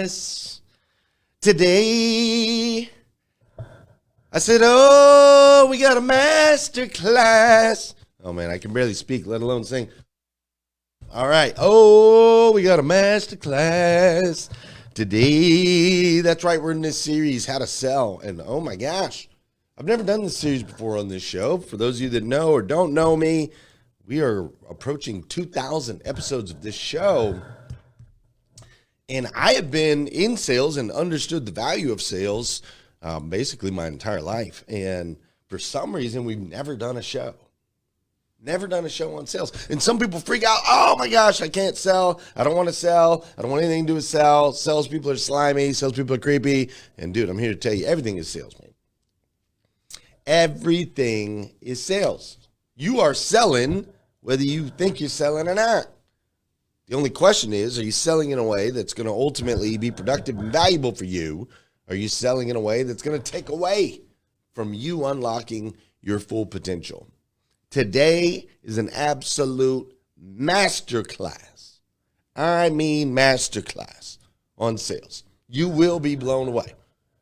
class today. I said, oh, we got a master class. Oh, man, I can barely speak, let alone sing. All right. Oh, we got a master class today. That's right. We're in this series, How to Sell. And oh, my gosh, I've never done this series before on this show. For those of you that know or don't know me, we are approaching 2,000 episodes of this show. And I have been in sales and understood the value of sales basically my entire life. And for some reason, we've never done a show. Never done a show on sales. And some people freak out. Oh, my gosh, I can't sell. I don't want to sell. I don't want anything to do with sell. Salespeople are slimy. Salespeople are creepy. And, dude, I'm here to tell you, everything is sales, man. Everything is sales. You are selling whether you think you're selling or not. The only question is, are you selling in a way that's going to ultimately be productive and valuable for you? Are you selling in a way that's going to take away from you unlocking your full potential? Today is an absolute masterclass. I mean masterclass on sales. You will be blown away.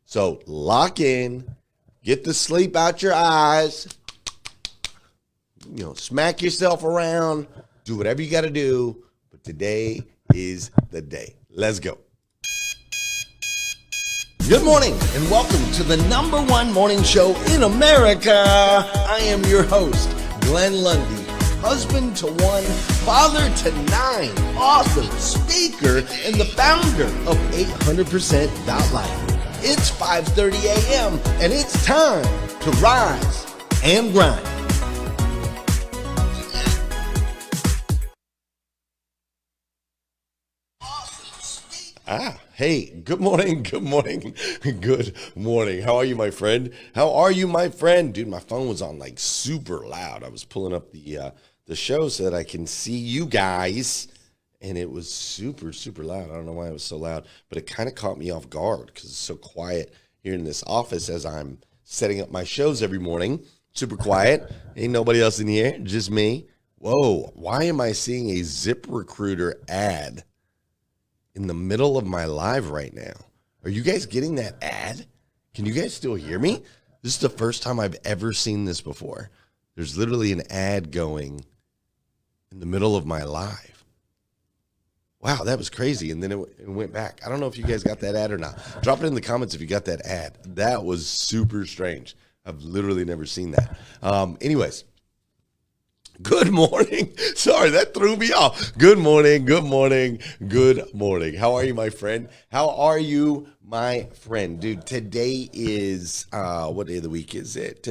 So lock in, get the sleep out your eyes, smack yourself around, do whatever you got to do. But today is the day. Let's go. Good morning and welcome to the #1 morning show in America. I am your host, Glenn Lundy, husband to 1, father to 9, author, speaker, and the founder of 800%.life. It's 5:30 a.m. and it's time to rise and grind. Hey, good morning. How are you, my friend? Dude, my phone was on like super loud. I was pulling up the show so that I can see you guys, and it was super, super loud. I don't know why it was so loud, but it kind of caught me off guard because it's so quiet here in this office as I'm setting up my shows every morning. Super quiet. Ain't nobody else in here, just me. Whoa, why am I seeing a ZipRecruiter ad in the middle of my live right now? Are you guys getting that ad? Can you guys still hear me? This is the first time I've ever seen this before. There's literally an ad going in the middle of my live. Wow, that was crazy. And then it went back. I don't know if you guys got that ad or not. Drop it in the comments if you got that ad. That was super strange. I've literally never seen that. Anyways. Good morning. Sorry, that threw me off. Good morning. How are you, my friend? Dude, today is, what day of the week is it?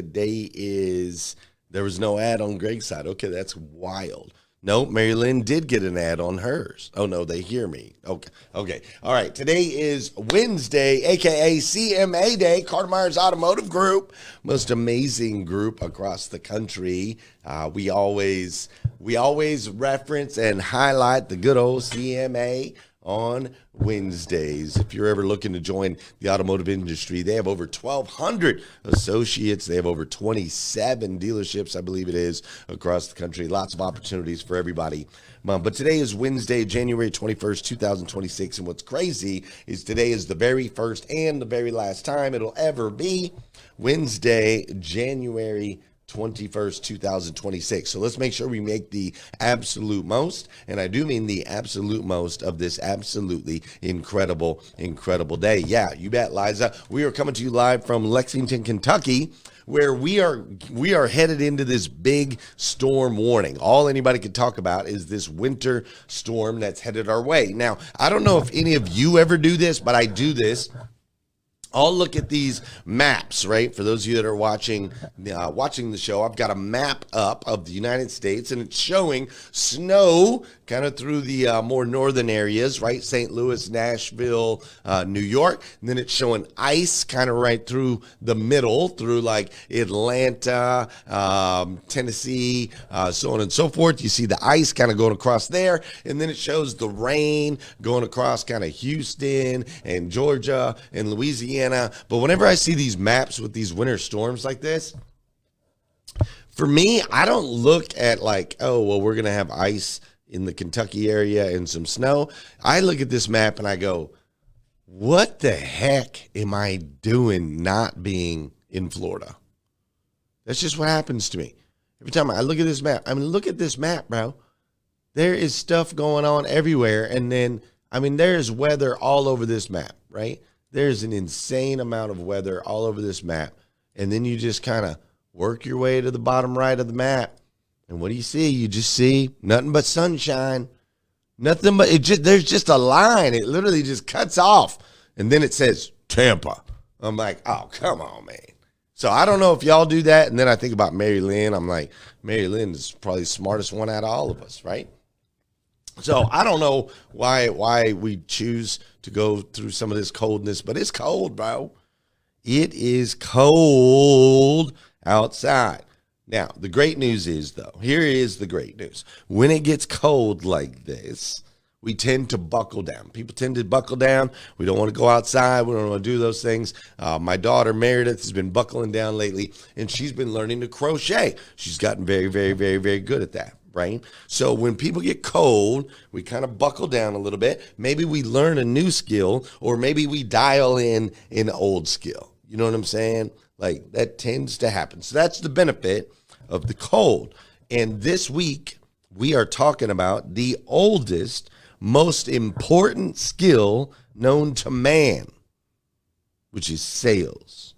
There was no ad on Greg's side. Okay, that's wild. No, Mary Lynn did get an ad on hers. Oh, no, they hear me. Okay. All right, today is Wednesday, a.k.a. CMA Day, Carter Myers Automotive Group, most amazing group across the country. We always reference and highlight the good old CMA on Wednesdays. If you're ever looking to join the automotive industry, they have over 1,200 associates. They have over 27 dealerships, I believe it is, across the country. Lots of opportunities for everybody. But today is Wednesday, January 21st, 2026. And what's crazy is today is the very first and the very last time it'll ever be Wednesday, January 21st, 2026. So let's make sure we make the absolute most, and I do mean the absolute most of this absolutely incredible day. Yeah, you bet, Liza. We are coming to you live from Lexington, Kentucky, where we are headed into this big storm warning. All anybody could talk about is this winter storm that's headed our way. Now, I don't know if any of you ever do this, but I do this. I'll look at these maps, right? For those of you that are watching the show, I've got a map up of the United States, and it's showing snow kind of through the more northern areas, right? St. Louis, Nashville, New York. And then it's showing ice kind of right through the middle, through like Atlanta, Tennessee, so on and so forth. You see the ice kind of going across there. And then it shows the rain going across kind of Houston and Georgia and Louisiana. But whenever I see these maps with these winter storms like this, for me, I don't look at like, oh, well, we're going to have ice in the Kentucky area and some snow. I look at this map and I go, what the heck am I doing not being in Florida? That's just what happens to me. Every time I look at this map, I mean, look at this map, bro. There is stuff going on everywhere. And then, I mean, there's weather all over this map, right? There's an insane amount of weather all over this map. And then you just kind of work your way to the bottom right of the map. And what do you see? You just see nothing but sunshine. Nothing but there's just a line. It literally just cuts off. And then it says Tampa. I'm like, oh, come on, man. So I don't know if y'all do that. And then I think about Mary Lynn. I'm like, Mary Lynn is probably the smartest one out of all of us, right? So I don't know why we choose to go through some of this coldness, but it's cold, bro. It is cold outside. Now, the great news is, though, here is the great news. When it gets cold like this, we tend to buckle down. People tend to buckle down. We don't want to go outside. We don't want to do those things. My daughter, Meredith, has been buckling down lately, and she's been learning to crochet. She's gotten very, very, very, very good at that, right? So when people get cold, we kind of buckle down a little bit. Maybe we learn a new skill, or maybe we dial in an old skill. You know what I'm saying? Like, that tends to happen. So that's the benefit of the cold. And this week, we are talking about the oldest, most important skill known to man, which is sales.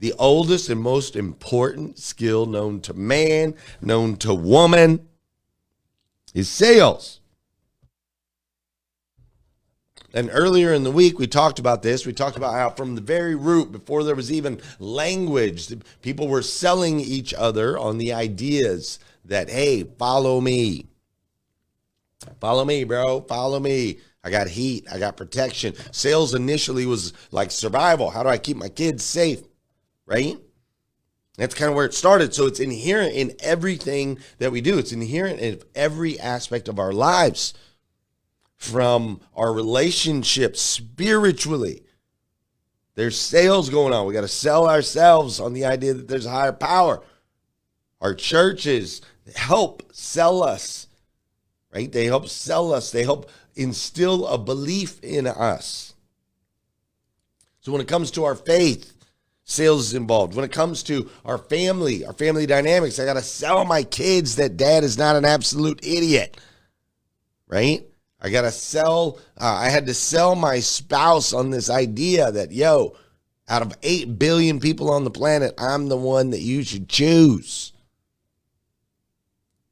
The oldest and most important skill known to man, known to woman, is sales. And earlier in the week, we talked about this. We talked about how from the very root, before there was even language, people were selling each other on the ideas that, hey, follow me. Follow me, bro. Follow me. I got heat. I got protection. Sales initially was like survival. How do I keep my kids safe? Right? That's kind of where it started. So it's inherent in everything that we do. It's inherent in every aspect of our lives. From our relationships spiritually. There's sales going on. We got to sell ourselves on the idea that there's a higher power. Our churches help sell us, right? They help sell us. They help instill a belief in us. So when it comes to our faith, sales is involved. When it comes to our family dynamics, I got to sell my kids that dad is not an absolute idiot, right? I got to sell, I had to sell my spouse on this idea that, yo, out of 8 billion people on the planet, I'm the one that you should choose.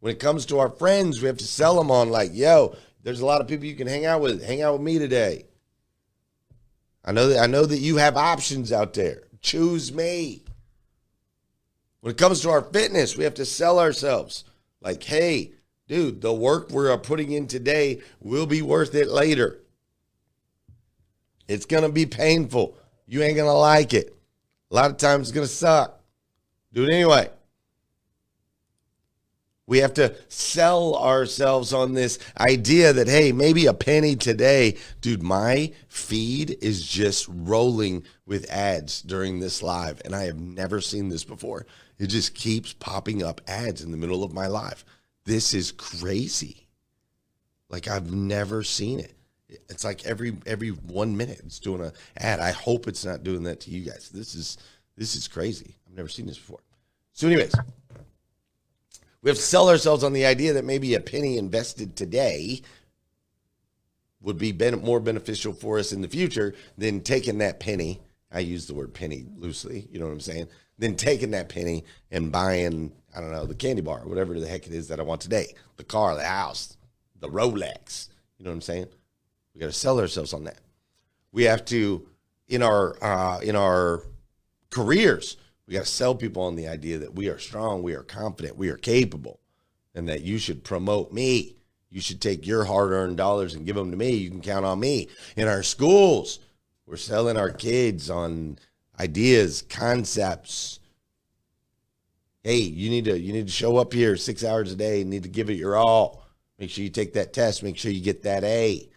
When it comes to our friends, we have to sell them on like, yo, there's a lot of people you can hang out with. Hang out with me today. I know that you have options out there. Choose me. When it comes to our fitness, we have to sell ourselves. Like, hey, dude, the work we're putting in today will be worth it later. It's going to be painful. You ain't going to like it. A lot of times it's going to suck. Do it anyway. We have to sell ourselves on this idea that, hey, maybe a penny today. Dude, my feed is just rolling with ads during this live, and I have never seen this before. It just keeps popping up ads in the middle of my live. This is crazy. Like, I've never seen it. It's like every 1 minute it's doing an ad. I hope it's not doing that to you guys. This is crazy. I've never seen this before. So anyways, we have to sell ourselves on the idea that maybe a penny invested today would be more beneficial for us in the future than taking that penny. I use the word penny loosely. You know what I'm saying? Then taking that penny and buying, I don't know, the candy bar, whatever the heck it is that I want today, the car, the house, the Rolex. You know what I'm saying? We got to sell ourselves on that. We have to, in our careers, we got to sell people on the idea that we are strong, we are confident, we are capable, and that you should promote me. You should take your hard-earned dollars and give them to me. You can count on me. In our schools, we're selling our kids on ideas, concepts. Hey, you need to show up here 6 hours a day. You need to give it your all. Make sure you take that test. Make sure you get that A,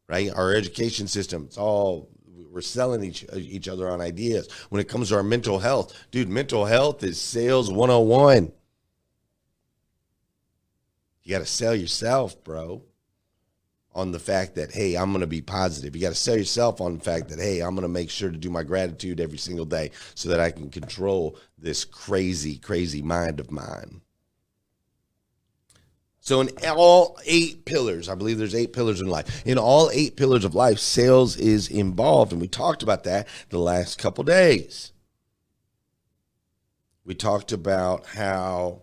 right? Our education system, it's all, we're selling each other on ideas. When it comes to our mental health, dude, mental health is sales 101. You got to sell yourself, bro. on the fact that, hey, I'm going to be positive. You got to sell yourself on the fact that, hey, I'm going to make sure to do my gratitude every single day so that I can control this crazy, crazy mind of mine. So in all 8 pillars, I believe there's 8 pillars in life. In all 8 pillars of life, sales is involved. And we talked about that the last couple days. We talked about how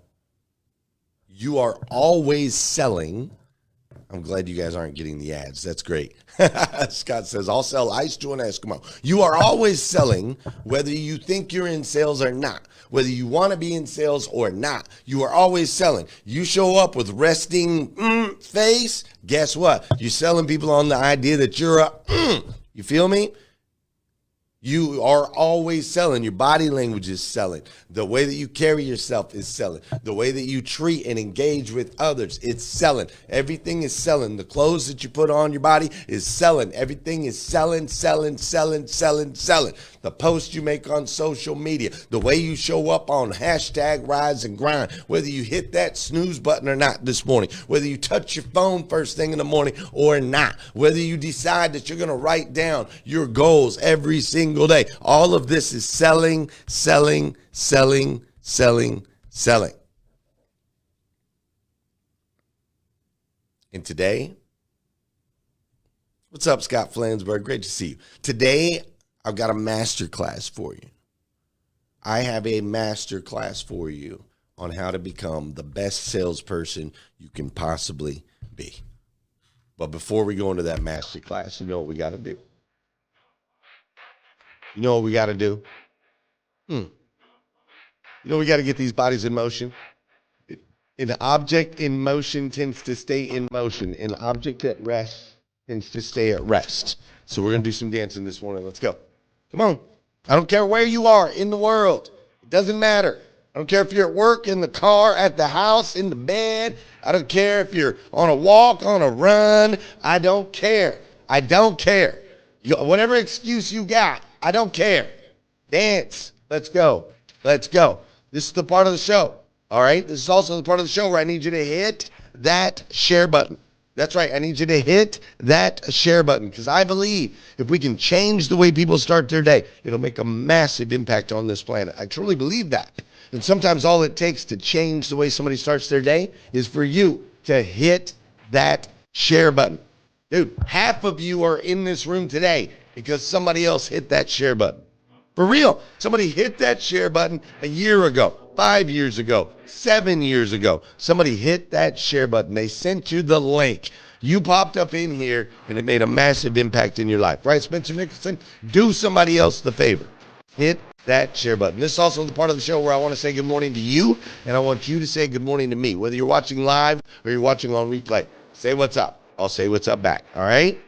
you are always selling. I'm glad you guys aren't getting the ads. That's great. Scott says, I'll sell ice to an Eskimo. You are always selling, whether you think you're in sales or not. Whether you want to be in sales or not, you are always selling. You show up with resting face, guess what? You're selling people on the idea that you're a you feel me? You are always selling. Your body language is selling. The way that you carry yourself is selling. The way that you treat and engage with others, it's selling. Everything is selling. The clothes that you put on your body is selling. Everything is selling, selling, selling, selling, selling. The posts you make on social media, the way you show up on hashtag Rise and Grind, whether you hit that snooze button or not this morning, whether you touch your phone first thing in the morning or not, whether you decide that you're going to write down your goals every single day. All of this is selling, selling, selling, selling, selling. And today, what's up, Scott Flansburgh? Great to see you. Today, I've got a master class for you. I have a master class for you on how to become the best salesperson you can possibly be. But before we go into that master class, you know what we got to do? You know what we got to do? You know we got to get these bodies in motion. An object in motion tends to stay in motion. An object at rest tends to stay at rest. So we're going to do some dancing this morning. Let's go. Come on. I don't care where you are in the world. It doesn't matter. I don't care if you're at work, in the car, at the house, in the bed. I don't care if you're on a walk, on a run. I don't care. I don't care. Whatever excuse you got, I don't care. Dance. Let's go. Let's go. This is the part of the show. All right. This is also the part of the show where I need you to hit that share button. That's right. I need you to hit that share button because I believe if we can change the way people start their day, it'll make a massive impact on this planet. I truly believe that. And sometimes all it takes to change the way somebody starts their day is for you to hit that share button. Dude, half of you are in this room today because somebody else hit that share button. For real. Somebody hit that share button a year ago, 5 years ago, 7 years ago. Somebody hit that share button. They sent you the link. You popped up in here, and it made a massive impact in your life. Right, Spencer Nicholson? Do somebody else the favor. Hit that share button. This is also the part of the show where I want to say good morning to you, and I want you to say good morning to me. Whether you're watching live or you're watching on replay, say what's up. I'll say what's up back, all right?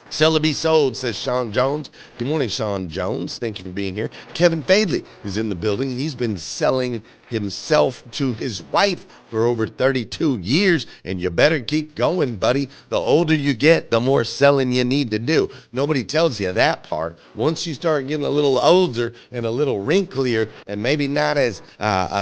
Sell to be sold, says Sean Jones. Good morning, Sean Jones. Thank you for being here. Kevin Fadley is in the building. He's been selling himself to his wife for over 32 years, and you better keep going, buddy. The older you get, the more selling you need to do. Nobody tells you that part. Once you start getting a little older and a little wrinklier and maybe not as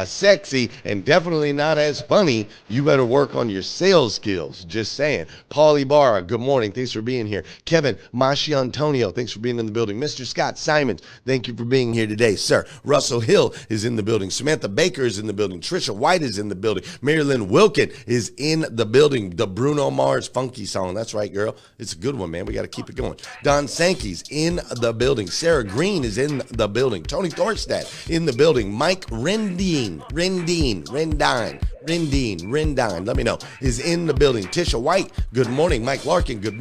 sexy and definitely not as funny, you better work on your sales skills. Just saying. Paul Ibarra, good morning. Thanks for being here. Kevin Mashi Antonio, thanks for being in the building. Mr. Scott Simons, thank you for being here today, sir. Russell Hill is in the building. Samantha Baker is in the building. Trisha White is in the building. Marilyn Wilkin is in the building. The Bruno Mars funky song. That's right, girl. It's a good one, man. We got to keep it going. Don Sankey's in the building. Sarah Green is in the building. Tony Thorstad in the building. Mike Rendine, let me know, is in the building. Tisha White, good morning. Mike Larkin, good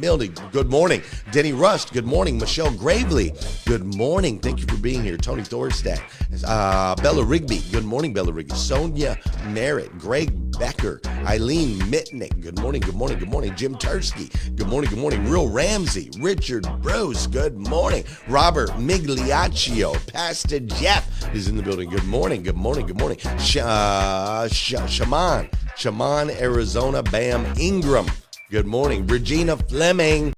morning. Denny Rust, good morning. Michelle Gravely, good morning. Thank you for being here. Tony Thorstad. Bella Rigby, good morning, Bella Rigby. Sonia Merritt, Greg Becker, Eileen Mitnick, good morning. Jim Tursky, good morning. Real Ramsey, Richard Bruce, good morning. Robert Migliaccio, Pastor Jeff is in the building. Good morning. Shaman, Arizona, Bam Ingram, good morning. Regina Fleming,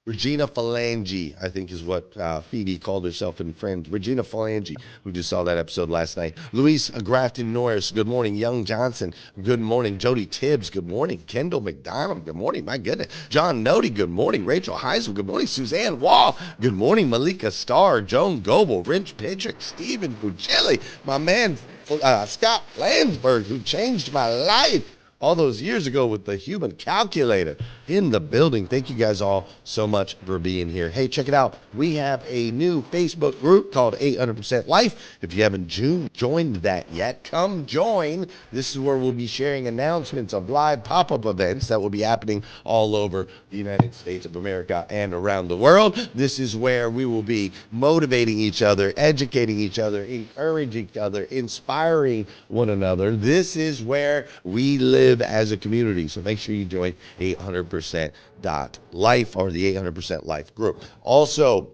Regina Phalange, I think is what Phoebe called herself in Friends. Regina Phalange, who just saw that episode last night. Luis Grafton Norris, good morning. Young Johnson, good morning. Jody Tibbs, good morning. Kendall McDonald, good morning. My goodness. John Nody, good morning. Rachel Heisel, good morning. Suzanne Wall, good morning. Malika Starr, Joan Goebel, Rich Pittrick, Stephen Buccelli, my man Scott Flansburgh, who changed my life all those years ago with the human calculator in the building. Thank you guys all so much for being here. Hey, check it out. We have a new Facebook group called 800% Life. If you haven't joined that yet, come join. This is where we'll be sharing announcements of live pop-up events that will be happening all over the United States of America and around the world. This is where we will be motivating each other, educating each other, encouraging each other, inspiring one another. This is where we live as a community. So make sure you join 800%.life or the 800% Life group. Also,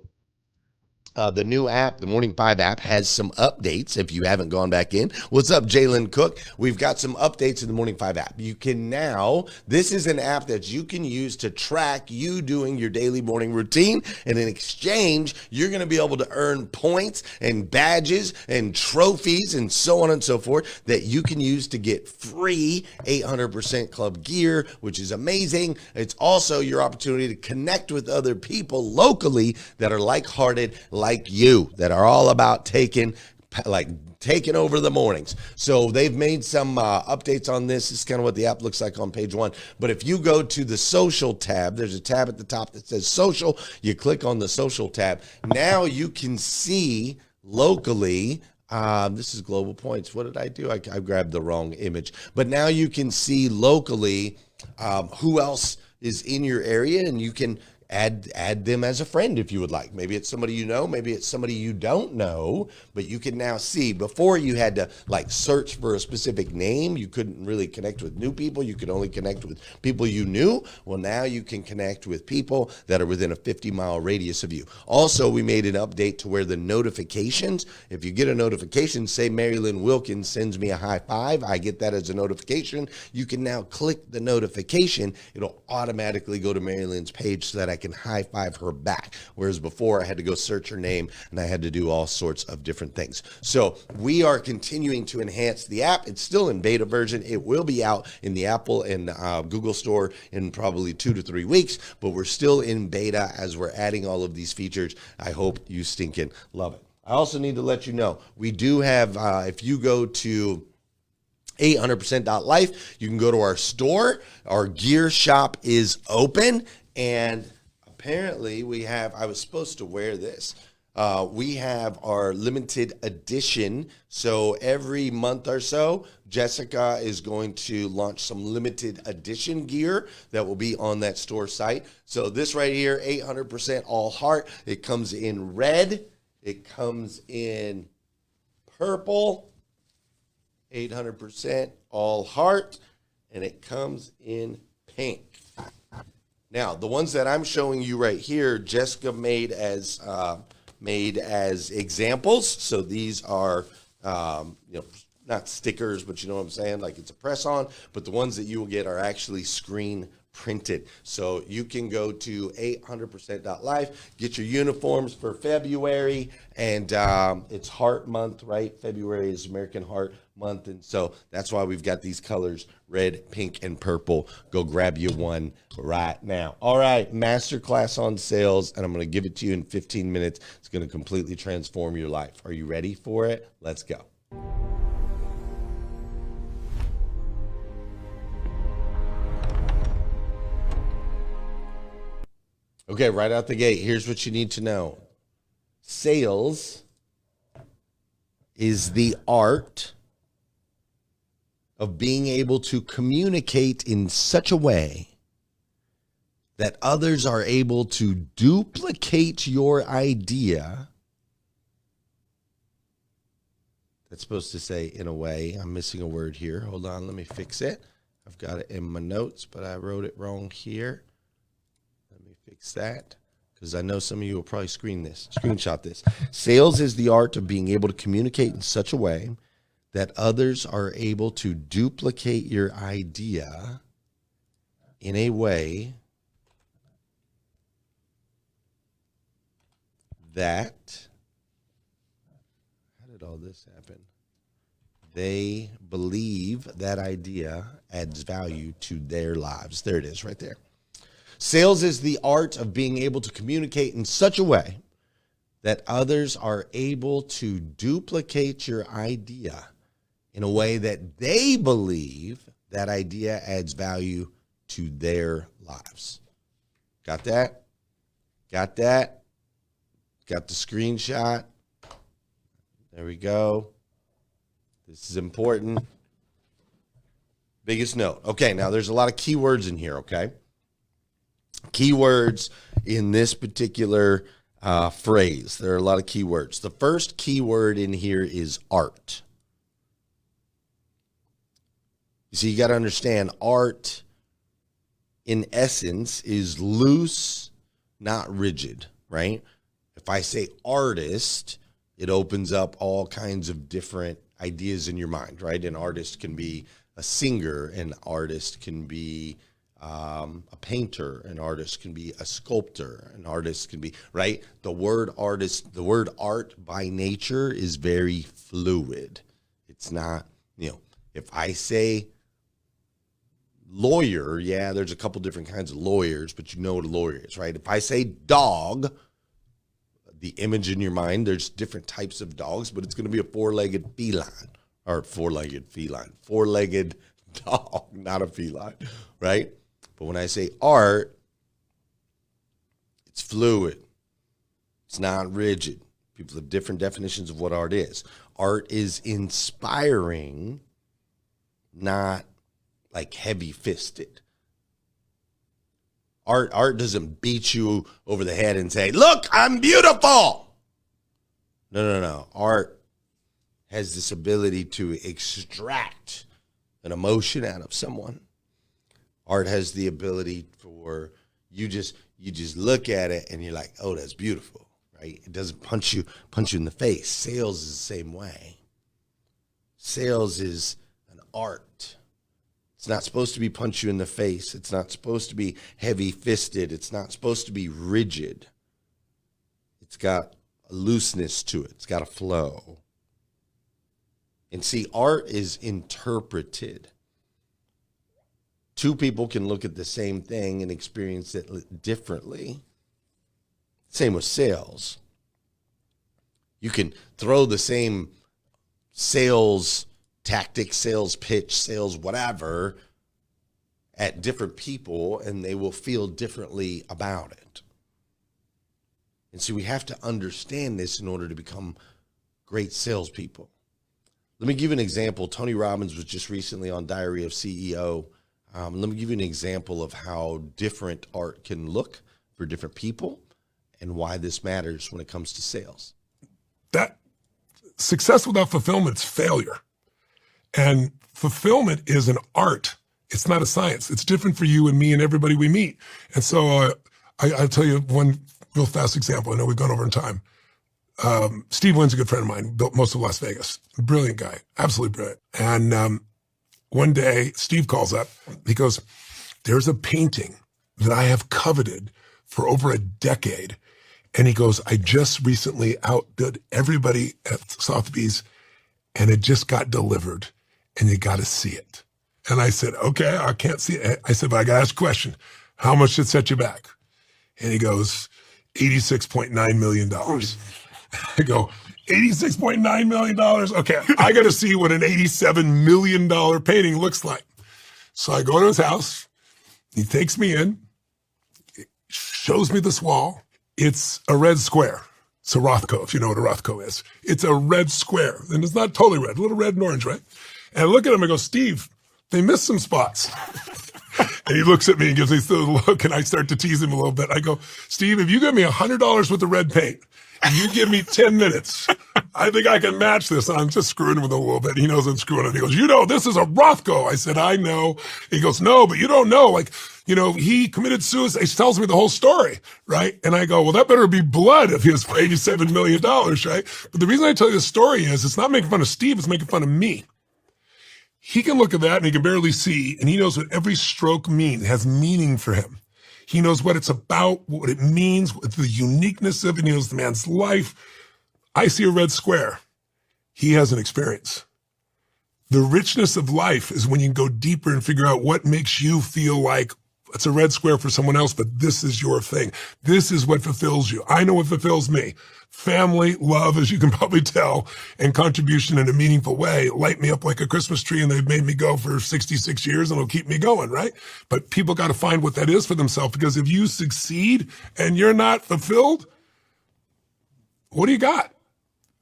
the new app, the Morning 5 app, has some updates if you haven't gone back in. What's up, Jalen Cook? We've got some updates in the Morning 5 app. You can now, this is an app that you can use to track you doing your daily morning routine. And in exchange, you're going to be able to earn points and badges and trophies and so on and so forth that you can use to get free 800% Club gear, which is amazing. It's also your opportunity to connect with other people locally that are like-hearted, like you, that are all about taking over the mornings. So they've made some updates on this. This is kind of what the app looks like on page 1. But if you go to the social tab, there's a tab at the top that says social. You click on the social tab. Now you can see locally. This is global points. What did I do? I grabbed the wrong image. But now you can see locally who else is in your area, and you can add them as a friend if you would like. Maybe it's somebody you know, maybe it's somebody you don't know, but you can now see. Before, you had to like search for a specific name. You couldn't really connect with new people. You could only connect with people you knew. Well, now you can connect with people that are within a 50-mile radius of you. Also, we made an update to where the notifications, if you get a notification, say Mary Lynn Wilkins sends me a high five, I get that as a notification. You can now click the notification. It'll automatically go to Mary Lynn's page so that I can high five her back. Whereas before, I had to go search her name and I had to do all sorts of different things. So we are continuing to enhance the app. It's still in beta version. It will be out in the Apple and Google store in probably 2 to 3 weeks, but we're still in beta as we're adding all of these features. I hope you stinking love it. I also need to let you know, we do have, if you go to 800%.life, you can go to our store. Our gear shop is open, and apparently we have, I was supposed to wear this. We have our limited edition. So every month or so, Jessica is going to launch some limited edition gear that will be on that store site. So this right here, 800% all heart. It comes in red. It comes in purple, 800% all heart, and it comes in pink. Now, the ones that I'm showing you right here, Jessica made as examples. So these are, not stickers, but you know what I'm saying? Like it's a press on, but the ones that you will get are actually screen printed. So you can go to 800%.life, get your uniforms for February, and it's Heart Month, right? February is American Heart Month, and so that's why we've got these colors, red, pink, and purple. Go grab you one right now. All right, masterclass on sales, and I'm going to give it to you in 15 minutes. It's going to completely transform your life. Are you ready for it? Let's go. Okay, right out the gate, here's what you need to know. Sales is the art of being able to communicate in such a way that others are able to duplicate your idea. That's supposed to say in a way. I'm missing a word here. Hold on, let me fix it. I've got it in my notes, but I wrote it wrong here. Fix that, because I know some of you will probably screenshot this. Sales is the art of being able to communicate in such a way that others are able to duplicate your idea in a way that, how did all this happen? They believe that idea adds value to their lives. There it is right there. Sales is the art of being able to communicate in such a way that others are able to duplicate your idea in a way that they believe that idea adds value to their lives. Got that? Got that? Got the screenshot? There we go. This is important. Biggest note. Okay, now there's a lot of keywords in here, okay? Keywords in this particular phrase. There are a lot of keywords. The first keyword in here is art. You see, you got to understand art, in essence, is loose, not rigid, right? If I say artist, it opens up all kinds of different ideas in your mind, right? An artist can be a singer, an artist can be a painter, an artist can be a sculptor, an artist can be, right? The word artist, the word art by nature is very fluid. It's not, if I say lawyer, yeah, there's a couple different kinds of lawyers, but you know what a lawyer is, right? If I say dog, the image in your mind, there's different types of dogs, but it's going to be a four-legged dog, not a feline, right? But when I say art, it's fluid. It's not rigid. People have different definitions of what art is. Art is inspiring, not like heavy-fisted. Art doesn't beat you over the head and say, look, I'm beautiful. No. Art has this ability to extract an emotion out of someone. Art has the ability for you just look at it and you're like, oh, that's beautiful, right? It doesn't punch you in the face. Sales is the same way. Sales is an art. It's not supposed to be punch you in the face. It's not supposed to be heavy-fisted. It's not supposed to be rigid. It's got a looseness to it. It's got a flow. And see, art is interpreted. Two people can look at the same thing and experience it differently. Same with sales. You can throw the same sales tactic, sales pitch, sales whatever at different people, and they will feel differently about it. And so we have to understand this in order to become great salespeople. Let me give you an example. Tony Robbins was just recently on Diary of CEO. Let me give you an example of how different art can look for different people and why this matters when it comes to sales. That success without fulfillment is failure. And fulfillment is an art. It's not a science. It's different for you and me and everybody we meet. And so I'll tell you one real fast example. I know we've gone over in time. Steve Wynn's a good friend of mine, built most of Las Vegas. Brilliant guy, absolutely brilliant. And one day, Steve calls up. He goes, there's a painting that I have coveted for over a decade. And he goes, I just recently outbid everybody at Sotheby's, and it just got delivered, and you got to see it. And I said, okay, I can't see it. I said, but I got to ask a question. How much did it set you back? And he goes, $86.9 million. I go, $86.9 million? Okay, I got to see what an $87 million painting looks like. So I go to his house. He takes me in, shows me this wall. It's a red square. It's a Rothko, if you know what a Rothko is. It's a red square, and it's not totally red, a little red and orange, right? And I look at him and go, Steve, they missed some spots. And he looks at me and gives me the look, and I start to tease him a little bit. I go, Steve, if you give me $100 worth of red paint, and you give me 10 minutes, I think I can match this. And I'm just screwing him with a little bit. He knows I'm screwing him. He goes, this is a Rothko. I said, I know. He goes, no, but you don't know. He committed suicide. He tells me the whole story, right? And I go, well, that better be blood if he was for $87 million, right? But the reason I tell you the story is it's not making fun of Steve. It's making fun of me. He can look at that and he can barely see, and he knows what every stroke means. It has meaning for him. He knows what it's about, what it means, what the uniqueness of it. He knows the man's life. I see a red square. He has an experience. The richness of life is when you go deeper and figure out what makes you feel like it's a red square for someone else, but this is your thing. This is what fulfills you. I know what fulfills me. Family, love, as you can probably tell, and contribution in a meaningful way light me up like a Christmas tree, and they've made me go for 66 years and it'll keep me going, right? But people got to find what that is for themselves, because if you succeed and you're not fulfilled, what do you got?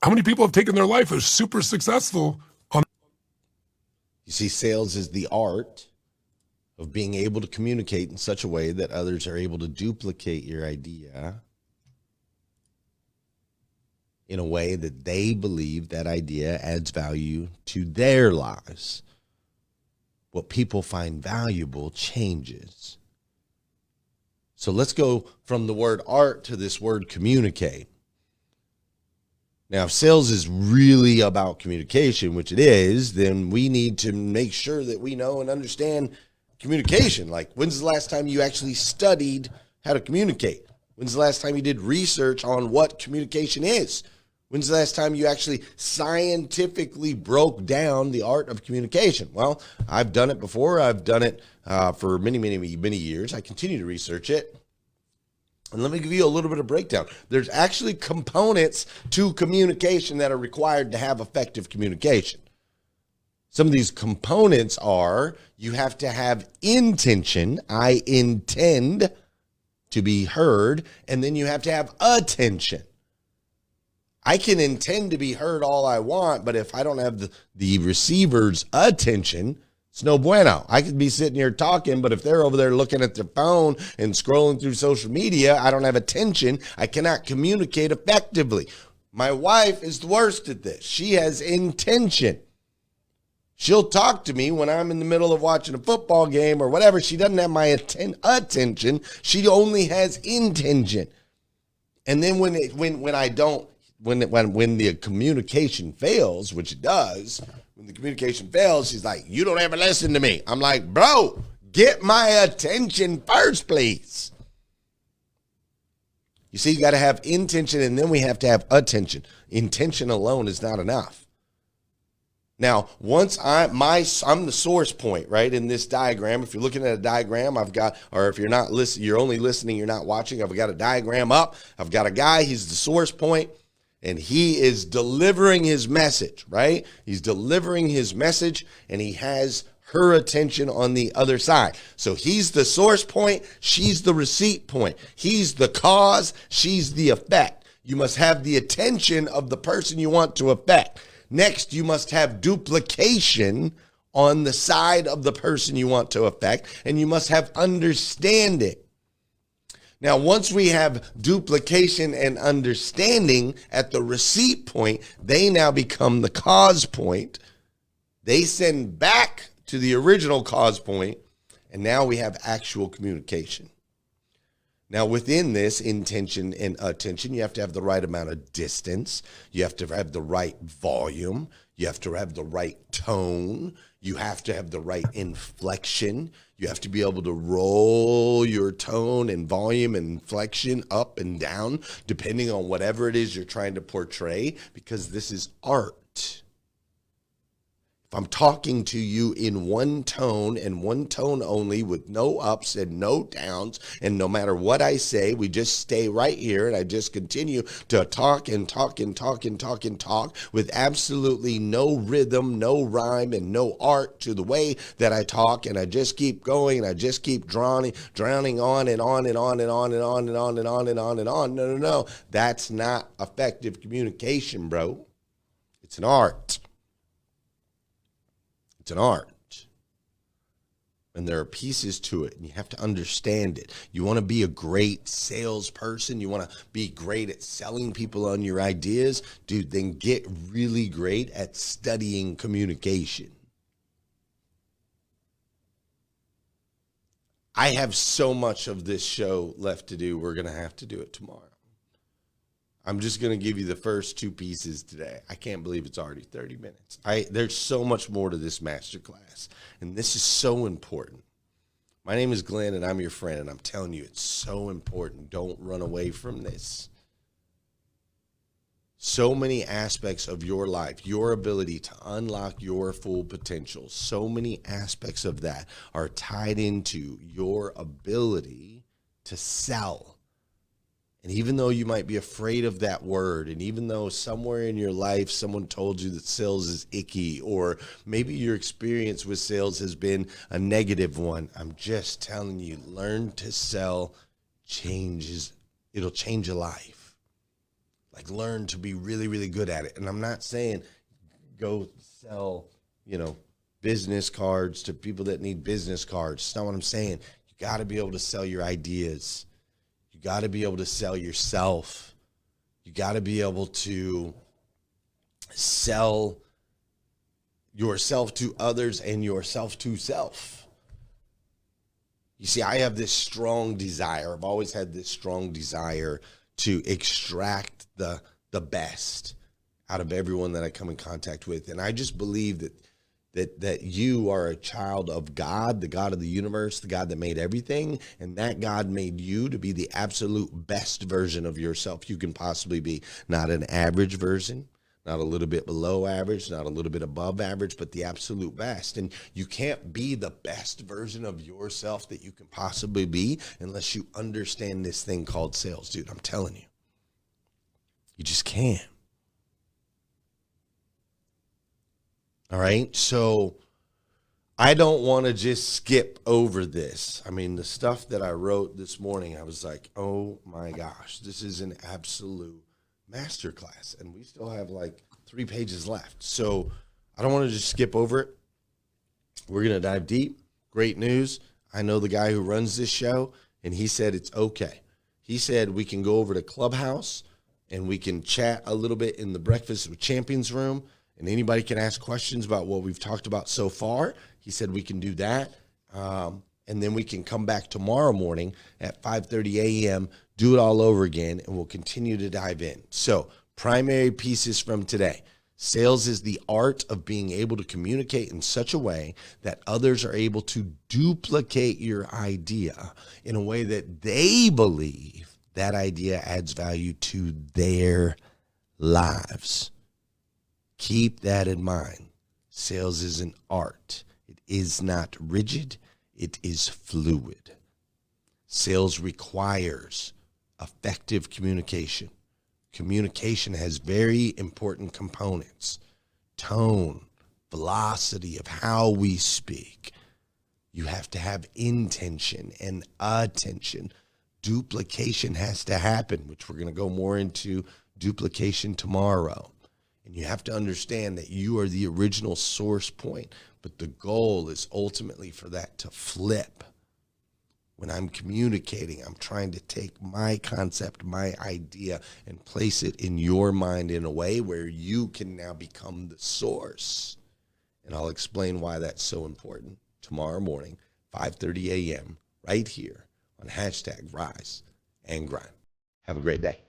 How many people have taken their life as super successful on? You see, sales is the art of being able to communicate in such a way that others are able to duplicate your idea in a way that they believe that idea adds value to their lives. What people find valuable changes. So let's go from the word art to this word communicate. Now, if sales is really about communication, which it is, then we need to make sure that we know and understand communication. Like, when's the last time you actually studied how to communicate? When's the last time you did research on what communication is? When's the last time you actually scientifically broke down the art of communication? Well, I've done it before. I've done it for many, many, many years. I continue to research it. And let me give you a little bit of breakdown. There's actually components to communication that are required to have effective communication. Some of these components are, you have to have intention. I intend to be heard. And then you have to have attention. I can intend to be heard all I want, but if I don't have the receiver's attention, it's no bueno. I could be sitting here talking, but if they're over there looking at their phone and scrolling through social media, I don't have attention. I cannot communicate effectively. My wife is the worst at this. She has intention. She'll talk to me when I'm in the middle of watching a football game or whatever. She doesn't have my attention. She only has intention. And then when the communication fails, which it does, when the communication fails, she's like, you don't ever listen to me. I'm like, bro, get my attention first, please. You see, you got to have intention, and then we have to have attention. Intention alone is not enough. Now, once I'm the source point, right, in this diagram. If you're looking at a diagram, I've got, or if you're not listening, you're only listening, you're not watching, I've got a diagram up. I've got a guy, he's the source point. And he is delivering his message, right? He's delivering his message, and he has her attention on the other side. So he's the source point. She's the receipt point. He's the cause. She's the effect. You must have the attention of the person you want to affect. Next, you must have duplication on the side of the person you want to affect, and you must have understanding. Now, once we have duplication and understanding at the receipt point, they now become the cause point. They send back to the original cause point, and now we have actual communication. Now, within this intention and attention, you have to have the right amount of distance. You have to have the right volume. You have to have the right tone. You have to have the right inflection. You have to be able to roll your tone and volume and inflection up and down, depending on whatever it is you're trying to portray, because this is art. If I'm talking to you in one tone and one tone only, with no ups and no downs, and no matter what I say, we just stay right here, and I just continue to talk and talk and talk and talk and talk with absolutely no rhythm, no rhyme, and no art to the way that I talk, and I just keep going, and I just keep drowning on and on and on and on and on and on and on and on and on. No. That's not effective communication, bro. It's an art. It's an art, and there are pieces to it, and you have to understand it. You want to be a great salesperson, you want to be great at selling people on your ideas, dude, then get really great at studying communication. I have so much of this show left to do. We're going to have to do it tomorrow. I'm just going to give you the first two pieces today. I can't believe it's already 30 minutes. There's so much more to this masterclass, and this is so important. My name is Glenn, and I'm your friend, and I'm telling you, it's so important. Don't run away from this. So many aspects of your life, your ability to unlock your full potential, so many aspects of that are tied into your ability to sell. And even though you might be afraid of that word, and even though somewhere in your life someone told you that sales is icky, or maybe your experience with sales has been a negative one, I'm just telling you, learn to sell changes. It'll change your life. Like, learn to be really, really good at it. And I'm not saying go sell, business cards to people that need business cards. That's not what I'm saying. You got to be able to sell your ideas. You got to be able to sell yourself. You got to be able to sell yourself to others and yourself to self. You see, I have this strong desire. I've always had this strong desire to extract the best out of everyone that I come in contact with. And I just believe that you are a child of God, the God of the universe, the God that made everything, and that God made you to be the absolute best version of yourself you can possibly be. Not an average version, not a little bit below average, not a little bit above average, but the absolute best. And you can't be the best version of yourself that you can possibly be unless you understand this thing called sales, dude. I'm telling you. You just can't. All right. So I don't want to just skip over this. I mean, the stuff that I wrote this morning, I was like, oh my gosh, this is an absolute masterclass. And we still have like 3 pages left. So I don't want to just skip over it. We're going to dive deep. Great news. I know the guy who runs this show, and he said it's okay. He said we can go over to Clubhouse and we can chat a little bit in the Breakfast with Champions room, and anybody can ask questions about what we've talked about so far. He said we can do that, and then we can come back tomorrow morning at 5:30 a.m., do it all over again, and we'll continue to dive in. So, primary pieces from today. Sales is the art of being able to communicate in such a way that others are able to duplicate your idea in a way that they believe that idea adds value to their lives. Keep that in mind. Sales is an art. It is not rigid. It is fluid. Sales requires effective communication. Communication has very important components: tone, velocity of how we speak. You have to have intention and attention. Duplication has to happen, which we're going to go more into duplication tomorrow. And you have to understand that you are the original source point, but the goal is ultimately for that to flip. When I'm communicating, I'm trying to take my concept, my idea, and place it in your mind in a way where you can now become the source. And I'll explain why that's so important tomorrow morning, 5:30 a.m., right here on #RiseAndGrind. Have a great day.